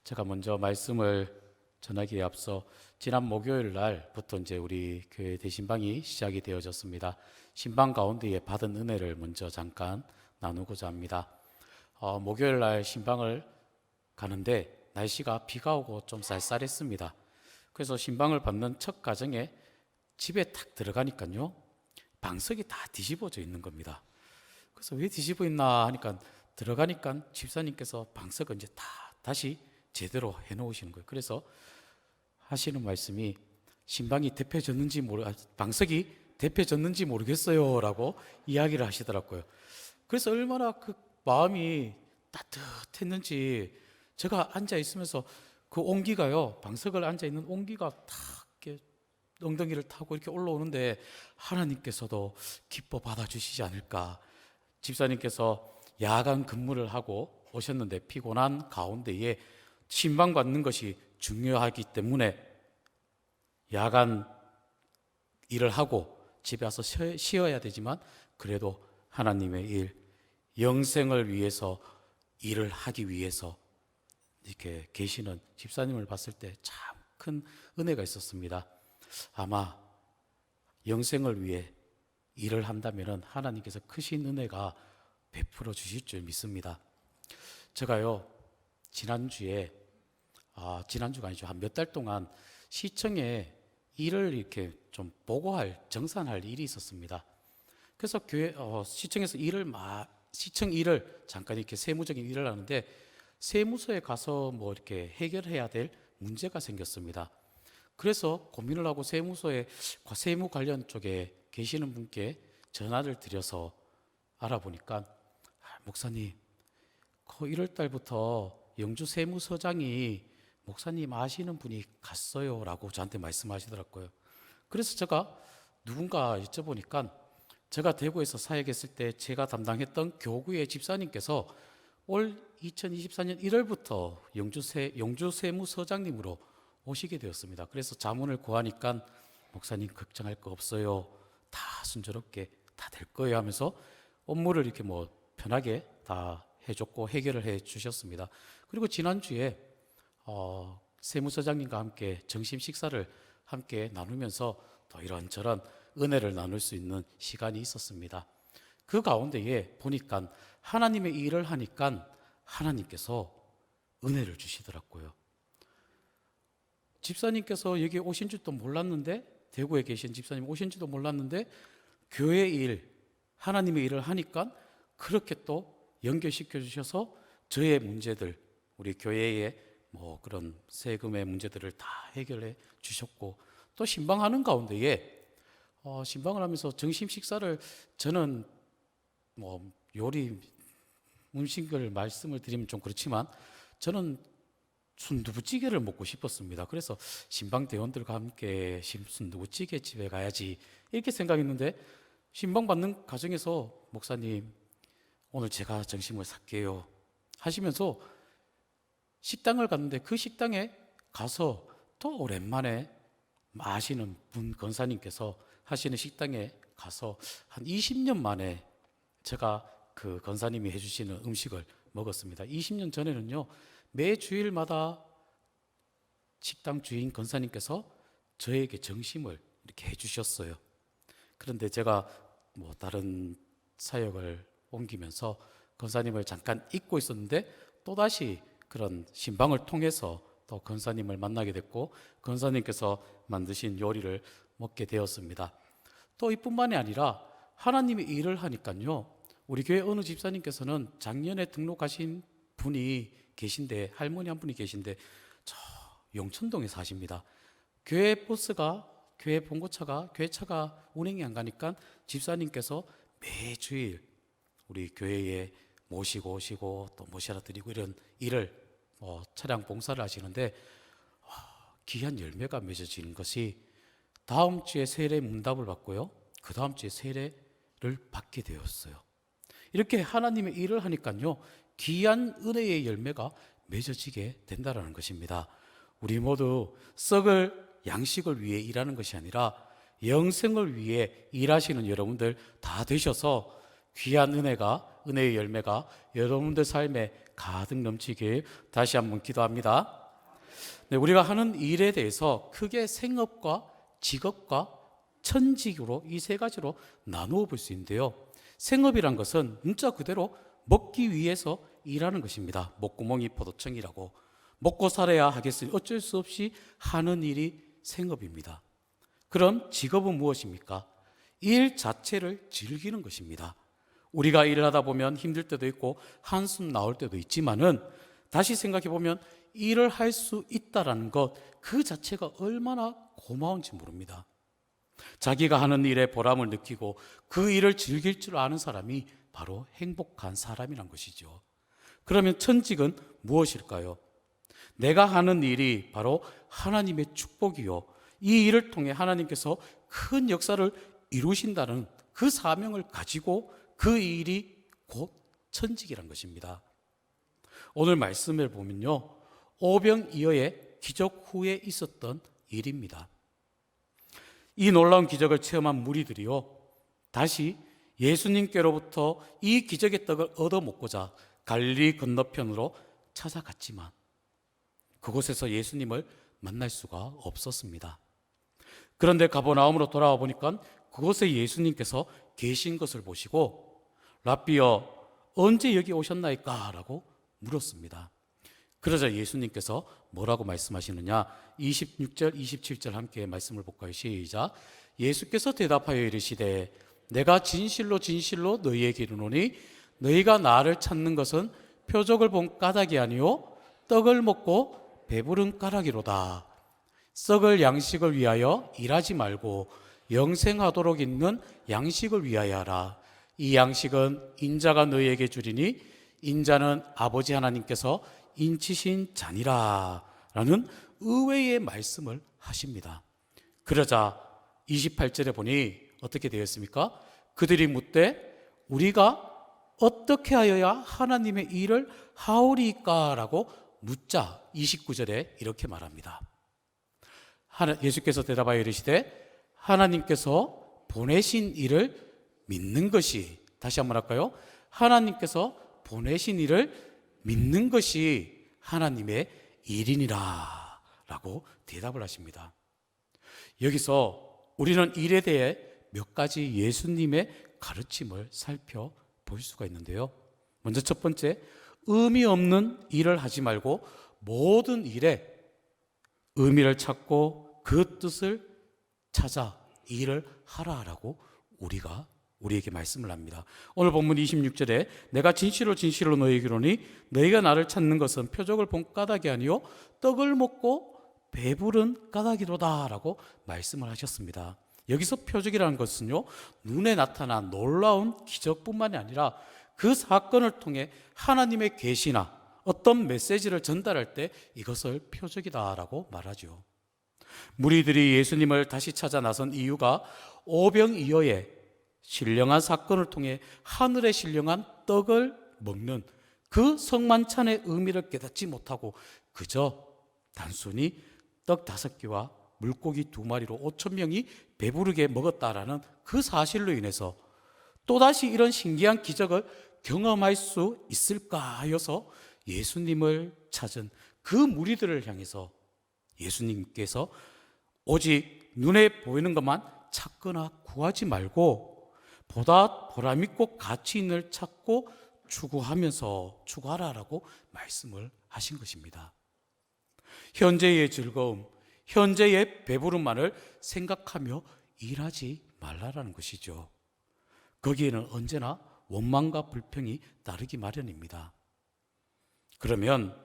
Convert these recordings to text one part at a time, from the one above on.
제가 먼저 말씀을 전하기에 앞서 지난 목요일 날부터 이제 우리 교회 대신방이 시작이 되어졌습니다. 신방 가운데에 받은 은혜를 먼저 잠깐 나누고자 합니다. 목요일 날 신방을 가는데 날씨가 비가 오고 좀 쌀쌀했습니다. 그래서 신방을 받는 첫 가정에 집에 탁 들어가니까요, 방석이 다 뒤집어져 있는 겁니다. 그래서 왜 뒤집어 있나 하니까 들어가니까 집사님께서 방석을 이제 다 다시 제대로 해놓으시는 거예요. 그래서 하시는 말씀이 신방이 데펴졌는지 방석이 데펴졌는지 모르겠어요라고 이야기를 하시더라고요. 그래서 얼마나 그 마음이 따뜻했는지 제가 앉아 있으면서 그 온기가요, 방석을 앉아 있는 온기가 다 이렇게 엉덩이를 타고 이렇게 올라오는데 하나님께서도 기뻐 받아주시지 않을까. 집사님께서 야간 근무를 하고 오셨는데 피곤한 가운데에 신방 받는 것이 중요하기 때문에 야간 일을 하고 집에 와서 쉬어야 되지만 그래도 하나님의 일, 영생을 위해서 일을 하기 위해서 이렇게 계시는 집사님을 봤을 때 참 큰 은혜가 있었습니다. 아마 영생을 위해 일을 한다면 하나님께서 크신 은혜가 베풀어 주실 줄 믿습니다. 제가요, 지난주가 아니죠. 한 몇 달 동안 시청에 일을 이렇게 좀 보고할, 정산할 일이 있었습니다. 그래서 시청에서 시청 일을 잠깐 이렇게 세무적인 일을 하는데 세무서에 가서 뭐 이렇게 해결해야 될 문제가 생겼습니다. 그래서 고민을 하고 세무서에 세무 관련 쪽에 계시는 분께 전화를 드려서 알아보니까 목사님, 1월 달부터 영주 세무서장이 목사님 아시는 분이 갔어요 라고 저한테 말씀하시더라고요. 그래서 제가 누군가 여쭤보니까 제가 대구에서 사역했을 때 제가 담당했던 교구의 집사님께서 올 2024년 1월부터 영주 세무서장님으로 오시게 되었습니다. 그래서 자문을 구하니까 목사님 걱정할 거 없어요, 다 순조롭게 다 될 거예요 하면서 업무를 이렇게 편하게 다 해줬고 해결을 해 주셨습니다. 그리고 지난주에 세무서장님과 함께 점심 식사를 함께 나누면서 또 이런저런 은혜를 나눌 수 있는 시간이 있었습니다. 그 가운데에 보니까 하나님의 일을 하니까 하나님께서 은혜를 주시더라고요. 집사님께서 여기 오신 줄도 몰랐는데, 대구에 계신 집사님 오신 줄도 몰랐는데 교회 일, 하나님의 일을 하니까 그렇게 또 연결시켜 주셔서 저의 문제들, 우리 교회의 그런 세금의 문제들을 다 해결해 주셨고, 또 신방하는 가운데에 신방을 하면서 점심 식사를 저는 요리 음식을 말씀을 드리면 좀 그렇지만 저는 순두부찌개를 먹고 싶었습니다. 그래서 신방 대원들과 함께 순두부찌개 집에 가야지 이렇게 생각했는데, 신방 받는 과정에서 목사님 오늘 제가 점심을 살게요 하시면서 식당을 갔는데 그 식당에 가서 또 오랜만에 아시는 분 권사님께서 하시는 식당에 가서 한 20년 만에 제가 그 권사님이 해주시는 음식을 먹었습니다. 20년 전에는요, 매 주일마다 식당 주인 권사님께서 저에게 점심을 이렇게 해주셨어요. 그런데 제가 다른 사역을 옮기면서 권사님을 잠깐 잊고 있었는데 또다시 그런 신방을 통해서 또 권사님을 만나게 됐고 권사님께서 만드신 요리를 먹게 되었습니다. 또 이뿐만이 아니라 하나님의 일을 하니까요, 우리 교회 어느 집사님께서는 작년에 등록하신 분이 계신데, 할머니 한 분이 계신데 저 용천동에 사십니다. 교회 차가 운행이 안 가니까 집사님께서 매주일 우리 교회에 모시고 오시고 또 모셔다 드리고 이런 일을 차량 봉사를 하시는데 귀한 열매가 맺어지는 것이 다음 주에 세례 문답을 받고요, 그 다음 주에 세례를 받게 되었어요. 이렇게 하나님의 일을 하니까요, 귀한 은혜의 열매가 맺어지게 된다는 것입니다. 우리 모두 썩을 양식을 위해 일하는 것이 아니라 영생을 위해 일하시는 여러분들 다 되셔서 귀한 은혜의 열매가 여러분들 삶에 가득 넘치길 다시 한번 기도합니다. 네, 우리가 하는 일에 대해서 크게 생업과 직업과 천직으로 이 세 가지로 나누어 볼 수 있는데요. 생업이란 것은 문자 그대로 먹기 위해서 일하는 것입니다. 목구멍이 포도청이라고 먹고 살아야 하겠으니 어쩔 수 없이 하는 일이 생업입니다. 그럼 직업은 무엇입니까? 일 자체를 즐기는 것입니다. 우리가 일을 하다 보면 힘들 때도 있고 한숨 나올 때도 있지만은 다시 생각해 보면 일을 할 수 있다라는 것 그 자체가 얼마나 고마운지 모릅니다. 자기가 하는 일에 보람을 느끼고 그 일을 즐길 줄 아는 사람이 바로 행복한 사람이란 것이죠. 그러면 천직은 무엇일까요? 내가 하는 일이 바로 하나님의 축복이요, 이 일을 통해 하나님께서 큰 역사를 이루신다는 그 사명을 가지고 그 일이 곧 천직이란 것입니다. 오늘 말씀을 보면요, 오병이어의 기적 후에 있었던 일입니다. 이 놀라운 기적을 체험한 무리들이요, 다시 예수님께로부터 이 기적의 떡을 얻어먹고자 갈릴리 건너편으로 찾아갔지만 그곳에서 예수님을 만날 수가 없었습니다. 그런데 가버나움으로 돌아와 보니까 그곳에 예수님께서 계신 것을 보시고 랍비여, 언제 여기 오셨나이까? 라고 물었습니다. 그러자 예수님께서 뭐라고 말씀하시느냐? 26절, 27절 함께 말씀을 볼까요? 시작. 예수께서 대답하여 이르시되 내가 진실로 진실로 너희에게 이르노니 너희가 나를 찾는 것은 표적을 본 까닭이 아니요 떡을 먹고 배부른 까닭이로다. 썩을 양식을 위하여 일하지 말고 영생하도록 있는 양식을 위하여 하라. 이 양식은 인자가 너희에게 주리니 인자는 아버지 하나님께서 인치신 자니라 라는 의외의 말씀을 하십니다. 그러자 28절에 보니 어떻게 되었습니까? 그들이 묻되 우리가 어떻게 하여야 하나님의 일을 하오리까? 라고 묻자 29절에 이렇게 말합니다. 예수께서 대답하여 이르시되 하나님께서 보내신 일을 믿는 것이, 다시 한번 할까요? 하나님께서 보내신 일을 믿는 것이 하나님의 일이니라 라고 대답을 하십니다. 여기서 우리는 일에 대해 몇 가지 예수님의 가르침을 살펴볼 수가 있는데요. 먼저 첫 번째, 의미 없는 일을 하지 말고 모든 일에 의미를 찾고 그 뜻을 찾아 일을 하라라고 우리에게 말씀을 합니다. 오늘 본문 26절에 내가 진실로 진실로 너희에게 이르노니 너희가 나를 찾는 것은 표적을 본 까닭이 아니요 떡을 먹고 배부른 까닭이로다 라고 말씀을 하셨습니다. 여기서 표적이라는 것은요, 눈에 나타난 놀라운 기적뿐만이 아니라 그 사건을 통해 하나님의 계시나 어떤 메시지를 전달할 때 이것을 표적이다라고 말하죠. 무리들이 예수님을 다시 찾아 나선 이유가 오병이어의 신령한 사건을 통해 하늘에 신령한 떡을 먹는 그 성만찬의 의미를 깨닫지 못하고 그저 단순히 떡 5개와 물고기 2마리로 5,000명이 배부르게 먹었다라는 그 사실로 인해서 또다시 이런 신기한 기적을 경험할 수 있을까 하여서 예수님을 찾은 그 무리들을 향해서 예수님께서 오직 눈에 보이는 것만 찾거나 구하지 말고 보다 보람있고 가치 있는 찾고 추구하라라고 말씀을 하신 것입니다. 현재의 즐거움, 현재의 배부름만을 생각하며 일하지 말라라는 것이죠. 거기에는 언제나 원망과 불평이 따르기 마련입니다. 그러면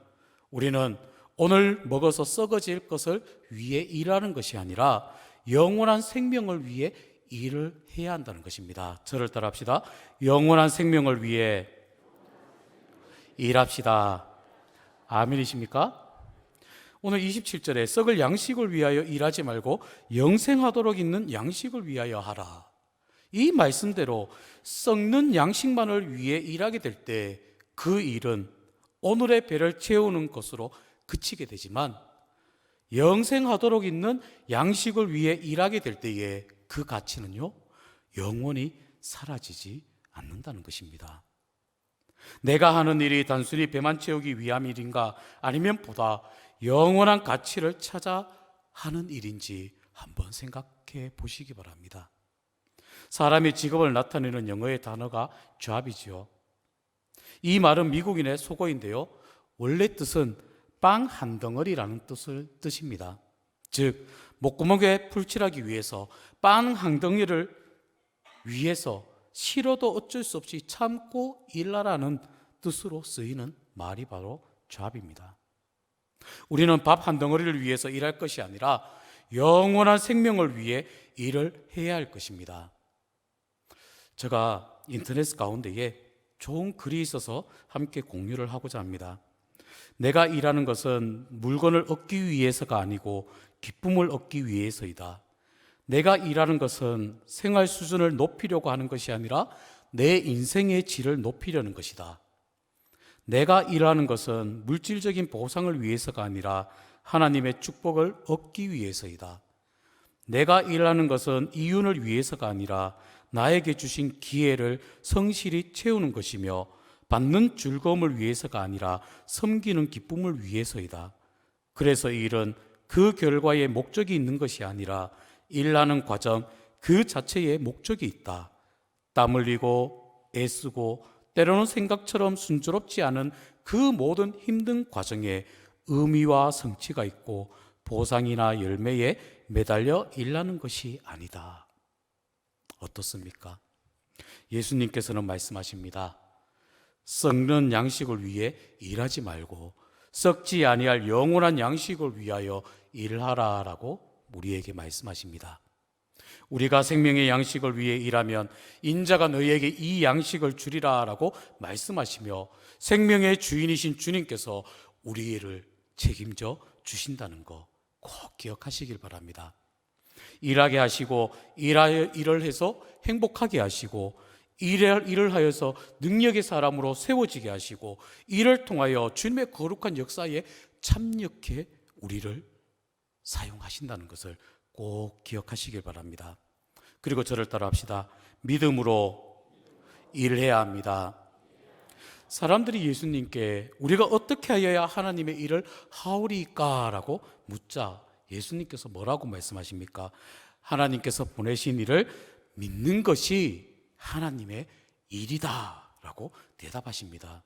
우리는 오늘 먹어서 썩어질 것을 위해 일하는 것이 아니라 영원한 생명을 위해 일을 해야 한다는 것입니다. 저를 따라합시다. 영원한 생명을 위해 일합시다. 아멘이십니까? 오늘 27절에 썩을 양식을 위하여 일하지 말고 영생하도록 있는 양식을 위하여 하라. 이 말씀대로 썩는 양식만을 위해 일하게 될 때 그 일은 오늘의 배를 채우는 것으로 그치게 되지만 영생하도록 있는 양식을 위해 일하게 될 때에 그 가치는요 영원히 사라지지 않는다는 것입니다. 내가 하는 일이 단순히 배만 채우기 위함 일인가, 아니면 보다 영원한 가치를 찾아 하는 일인지 한번 생각해 보시기 바랍니다. 사람의 직업을 나타내는 영어의 단어가 job이지요. 이 말은 미국인의 속어인데요, 원래 뜻은 빵 한 덩어리라는 뜻입니다. 즉, 목구멍에 풀칠하기 위해서 빵 한 덩이를 위해서 싫어도 어쩔 수 없이 참고 일하라는 뜻으로 쓰이는 말이 바로 job입니다. 우리는 밥 한 덩어리를 위해서 일할 것이 아니라 영원한 생명을 위해 일을 해야 할 것입니다. 제가 인터넷 가운데에 좋은 글이 있어서 함께 공유를 하고자 합니다. 내가 일하는 것은 물건을 얻기 위해서가 아니고 기쁨을 얻기 위해서이다. 내가 일하는 것은 생활 수준을 높이려고 하는 것이 아니라 내 인생의 질을 높이려는 것이다. 내가 일하는 것은 물질적인 보상을 위해서가 아니라 하나님의 축복을 얻기 위해서이다. 내가 일하는 것은 이윤을 위해서가 아니라 나에게 주신 기회를 성실히 채우는 것이며 받는 즐거움을 위해서가 아니라 섬기는 기쁨을 위해서이다. 그래서 일은 그 결과에 목적이 있는 것이 아니라 일하는 과정 그 자체에 목적이 있다. 땀 흘리고 애쓰고 때로는 생각처럼 순조롭지 않은 그 모든 힘든 과정에 의미와 성취가 있고 보상이나 열매에 매달려 일하는 것이 아니다. 어떻습니까? 예수님께서는 말씀하십니다. 썩는 양식을 위해 일하지 말고 썩지 아니할 영원한 양식을 위하여 일하라라고 우리에게 말씀하십니다. 우리가 생명의 양식을 위해 일하면 인자가 너희에게 이 양식을 주리라라고 말씀하시며 생명의 주인이신 주님께서 우리를 책임져 주신다는 거 꼭 기억하시길 바랍니다. 일하게 하시고 일을 해서 행복하게 하시고 일을 하여서 능력의 사람으로 세워지게 하시고 이를 통하여 주님의 거룩한 역사에 참여해 우리를 사용하신다는 것을 꼭 기억하시길 바랍니다. 그리고 저를 따라합시다. 믿음으로 일해야 합니다. 사람들이 예수님께 우리가 어떻게 하여야 하나님의 일을 하오리까? 라고 묻자 예수님께서 뭐라고 말씀하십니까? 하나님께서 보내신 일을 믿는 것이 하나님의 일이다 라고 대답하십니다.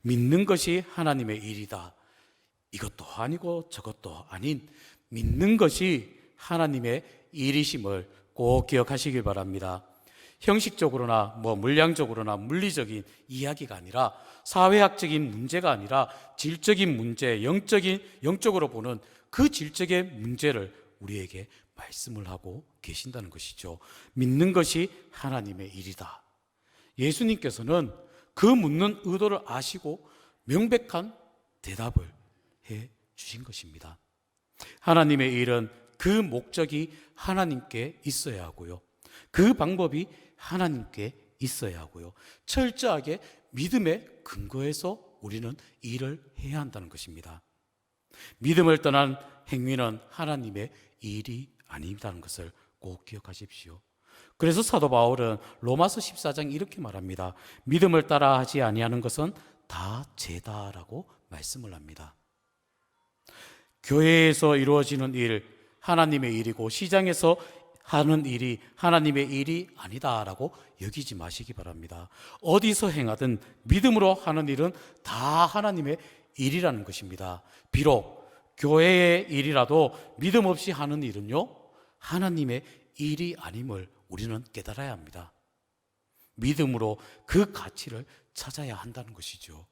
믿는 것이 하나님의 일이다. 이것도 아니고 저것도 아닌 믿는 것이 하나님의 일이심을 꼭 기억하시길 바랍니다. 형식적으로나 물량적으로나 물리적인 이야기가 아니라 사회학적인 문제가 아니라 질적인 문제, 영적으로 보는 그 질적의 문제를 우리에게 말씀을 하고 계신다는 것이죠. 믿는 것이 하나님의 일이다. 예수님께서는 그 묻는 의도를 아시고 명백한 대답을 해 주신 것입니다. 하나님의 일은 그 목적이 하나님께 있어야 하고요. 그 방법이 하나님께 있어야 하고요. 철저하게 믿음에 근거해서 우리는 일을 해야 한다는 것입니다. 믿음을 떠난 행위는 하나님의 일이 아니다는 것을 꼭 기억하십시오. 그래서 사도 바울은 로마서 14장 이렇게 말합니다. 믿음을 따라 하지 아니하는 것은 다 죄다라고 말씀을 합니다. 교회에서 이루어지는 일, 하나님의 일이고 시장에서 하는 일이 하나님의 일이 아니다라고 여기지 마시기 바랍니다. 어디서 행하든 믿음으로 하는 일은 다 하나님의 일이라는 것입니다. 비록 교회의 일이라도 믿음 없이 하는 일은요, 하나님의 일이 아님을 우리는 깨달아야 합니다. 믿음으로 그 가치를 찾아야 한다는 것이죠.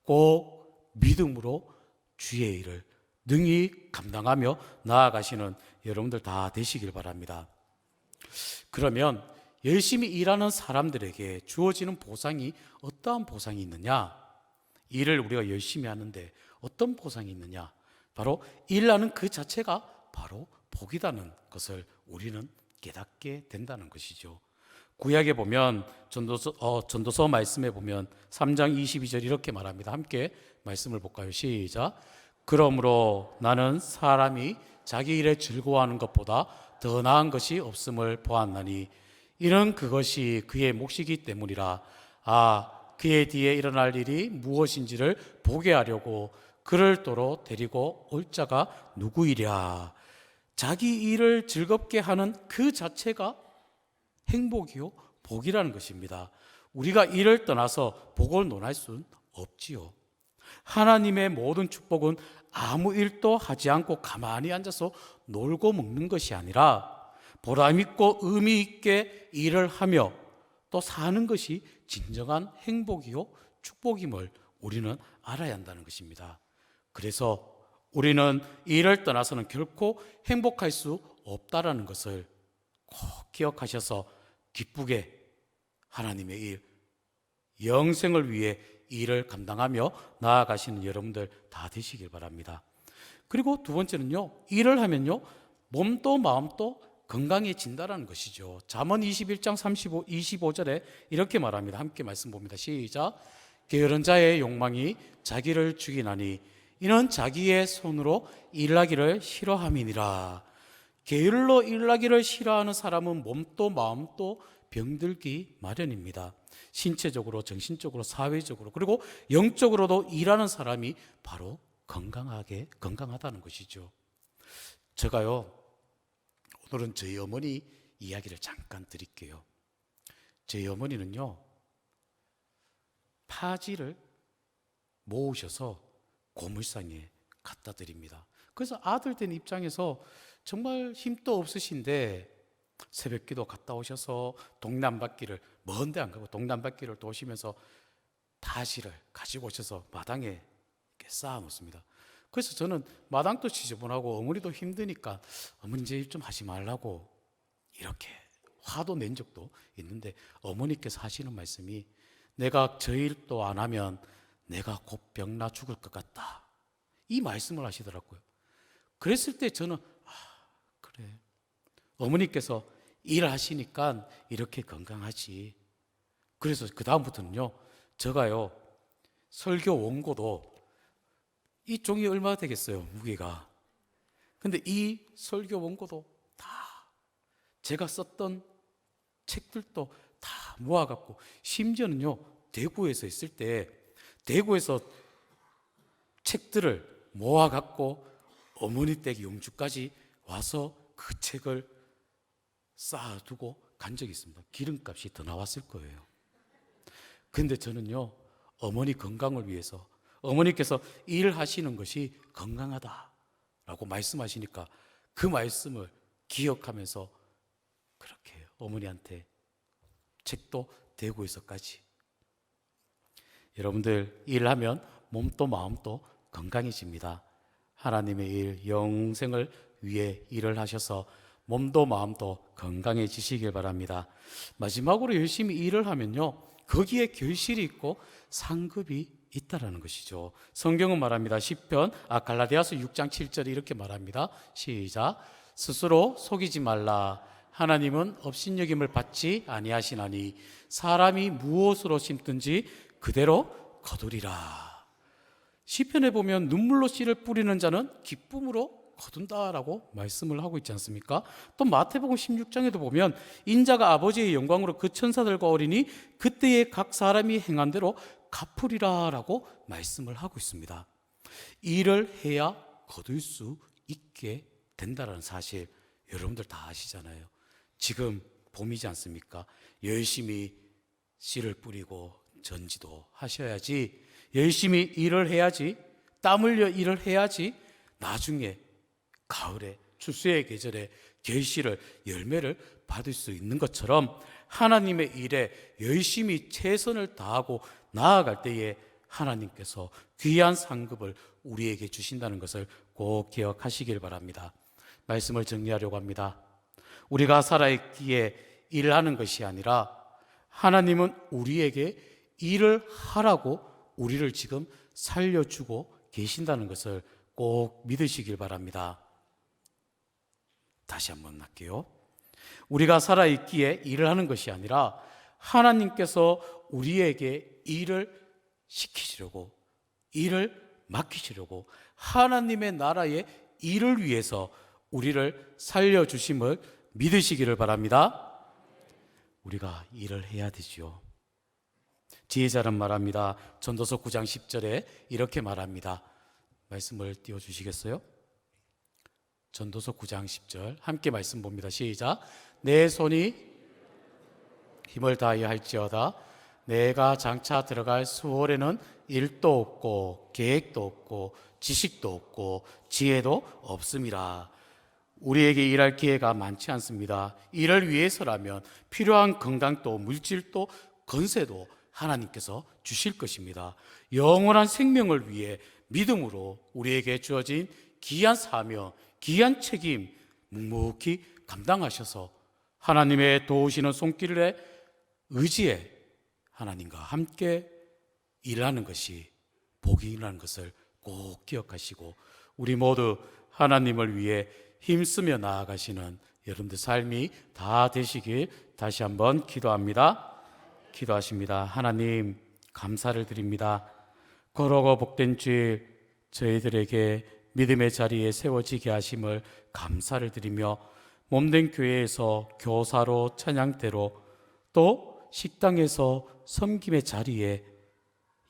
꼭 믿음으로 주의 일을 능히 감당하며 나아가시는 여러분들 다 되시길 바랍니다. 그러면 열심히 일하는 사람들에게 주어지는 보상이 어떠한 보상이 있느냐? 일을 우리가 열심히 하는데 어떤 보상이 있느냐? 바로 일하는 그 자체가 바로 복이라는 것을 우리는 깨닫게 된다는 것이죠. 구약에 보면 전도서 말씀에 보면 3장 22절 이렇게 말합니다. 함께 말씀을 볼까요? 시작. 그러므로 나는 사람이 자기 일에 즐거워하는 것보다 더 나은 것이 없음을 보았나니 이런 그것이 그의 몫이기 때문이라. 그의 뒤에 일어날 일이 무엇인지를 보게 하려고 그를 도로 데리고 올 자가 누구이랴. 자기 일을 즐겁게 하는 그 자체가 행복이요 복이라는 것입니다. 우리가 이를 떠나서 복을 논할 수는 없지요. 하나님의 모든 축복은 아무 일도 하지 않고 가만히 앉아서 놀고 먹는 것이 아니라 보람 있고 의미 있게 일을 하며 또 사는 것이 진정한 행복이요 축복임을 우리는 알아야 한다는 것입니다. 그래서 우리는 이를 떠나서는 결코 행복할 수 없다라는 것을 꼭 기억하셔서 기쁘게 하나님의 일, 영생을 위해 일을 감당하며 나아가시는 여러분들 다 되시길 바랍니다. 그리고 두 번째는요, 일을 하면요 몸도 마음도 건강해진다라는 것이죠. 잠언 21장 25절에 이렇게 말합니다. 함께 말씀 봅니다. 시작. 게으른 자의 욕망이 자기를 죽이나니 이는 자기의 손으로 일하기를 싫어함이니라. 게을러 일하기를 싫어하는 사람은 몸도 마음도 병들기 마련입니다. 신체적으로, 정신적으로, 사회적으로, 그리고 영적으로도 일하는 사람이 바로 건강하다는 것이죠. 제가요, 오늘은 저희 어머니 이야기를 잠깐 드릴게요. 저희 어머니는요, 파지를 모으셔서 고물상에 갖다 드립니다. 그래서 아들 된 입장에서 정말 힘도 없으신데 새벽기도 갔다 오셔서 동네 한 바퀴를, 먼데 안 가고 동네 한 바퀴를 도시면서 파지를 가지고 오셔서 마당에 이렇게 쌓아 놓습니다. 그래서 저는 마당도 지저분하고 어머니도 힘드니까 어머니 이제 좀 하지 말라고 이렇게 화도 낸 적도 있는데, 어머니께서 하시는 말씀이 내가 저 일도 안 하면 내가 곧 병나 죽을 것 같다, 이 말씀을 하시더라고요. 그랬을 때 저는 그래, 어머니께서 일하시니까 이렇게 건강하지. 그래서 그 다음부터는요, 제가요 설교 원고도, 이 종이 얼마나 되겠어요, 무게가. 근데 이 설교 원고도 다 제가 썼던 책들도 다 모아갖고, 심지어는요 대구에서 있을 때 대구에서 책들을 모아갖고 어머니 댁 영주까지 와서 그 책을 쌓아두고 간 적이 있습니다. 기름값이 더 나왔을 거예요. 근데 저는요, 어머니 건강을 위해서, 어머니께서 일하시는 것이 건강하다라고 말씀하시니까 그 말씀을 기억하면서 그렇게 어머니한테 책도 대구에서까지. 여러분들, 일하면 몸도 마음도 건강해집니다. 하나님의 일, 영생을 위해 일을 하셔서 몸도 마음도 건강해지시길 바랍니다. 마지막으로 열심히 일을 하면요, 거기에 결실이 있고 상급이 있다라는 것이죠. 성경은 말합니다. 갈라디아서 6장 7절에 이렇게 말합니다. 시작. 스스로 속이지 말라. 하나님은 업신여김을 받지 아니하시나니 사람이 무엇으로 심든지 그대로 거두리라. 시편에 보면 눈물로 씨를 뿌리는 자는 기쁨으로 거둔다라고 말씀을 하고 있지 않습니까? 또 마태복음 16장에도 보면 인자가 아버지의 영광으로 그 천사들과 오리니 그때에 각 사람이 행한 대로 갚으리라라고 말씀을 하고 있습니다. 일을 해야 거둘 수 있게 된다는 사실 여러분들 다 아시잖아요. 지금 봄이지 않습니까? 열심히 씨를 뿌리고 전지도 하셔야지, 열심히 일을 해야지, 땀 흘려 일을 해야지 나중에 가을에 추수의 계절에 결실을, 열매를 받을 수 있는 것처럼 하나님의 일에 열심히 최선을 다하고 나아갈 때에 하나님께서 귀한 상급을 우리에게 주신다는 것을 꼭 기억하시길 바랍니다. 말씀을 정리하려고 합니다. 우리가 살아있기에 일하는 것이 아니라 하나님은 우리에게 일을 하라고 우리를 지금 살려주고 계신다는 것을 꼭 믿으시길 바랍니다. 다시 한번 할게요. 우리가 살아있기에 일을 하는 것이 아니라 하나님께서 우리에게 일을 시키시려고, 일을 맡기시려고 하나님의 나라의 일을 위해서 우리를 살려주심을 믿으시기를 바랍니다. 우리가 일을 해야 되지요. 지혜자는 말합니다. 전도서 9장 10절에 이렇게 말합니다. 말씀을 띄워주시겠어요? 전도서 9장 10절 함께 말씀 봅니다. 시작. 내 손이 힘을 다하여 할지어다 내가 장차 들어갈 수월에는 일도 없고 계획도 없고 지식도 없고 지혜도 없음이라. 우리에게 일할 기회가 많지 않습니다. 이를 위해서라면 필요한 건강도 물질도 건세도 하나님께서 주실 것입니다. 영원한 생명을 위해 믿음으로 우리에게 주어진 귀한 사명, 귀한 책임 묵묵히 감당하셔서 하나님의 도우시는 손길에 의지해 하나님과 함께 일하는 것이 복이라는 것을 꼭 기억하시고 우리 모두 하나님을 위해 힘쓰며 나아가시는 여러분들 삶이 다 되시길 다시 한번 기도하십니다. 하나님 감사를 드립니다. 거룩하고 복된 주일 저희들에게 믿음의 자리에 세워지게 하심을 감사를 드리며 몸된 교회에서 교사로 찬양대로 또 식당에서 섬김의 자리에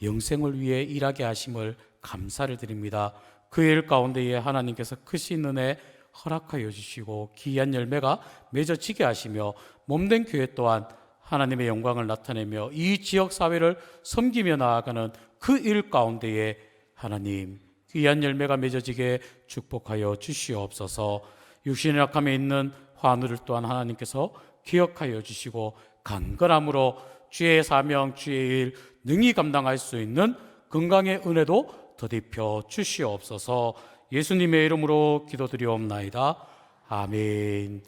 영생을 위해 일하게 하심을 감사를 드립니다. 그 일 가운데에 하나님께서 크신 은혜 허락하여 주시고 귀한 열매가 맺어지게 하시며 몸된 교회 또한 하나님의 영광을 나타내며 이 지역 사회를 섬기며 나아가는 그 일 가운데에 하나님 귀한 열매가 맺어지게 축복하여 주시옵소서. 육신의 약함에 있는 환우를 또한 하나님께서 기억하여 주시고 강건함으로 주의 사명, 주의 일 능히 감당할 수 있는 건강의 은혜도 더입혀 주시옵소서. 예수님의 이름으로 기도드리옵나이다. 아멘.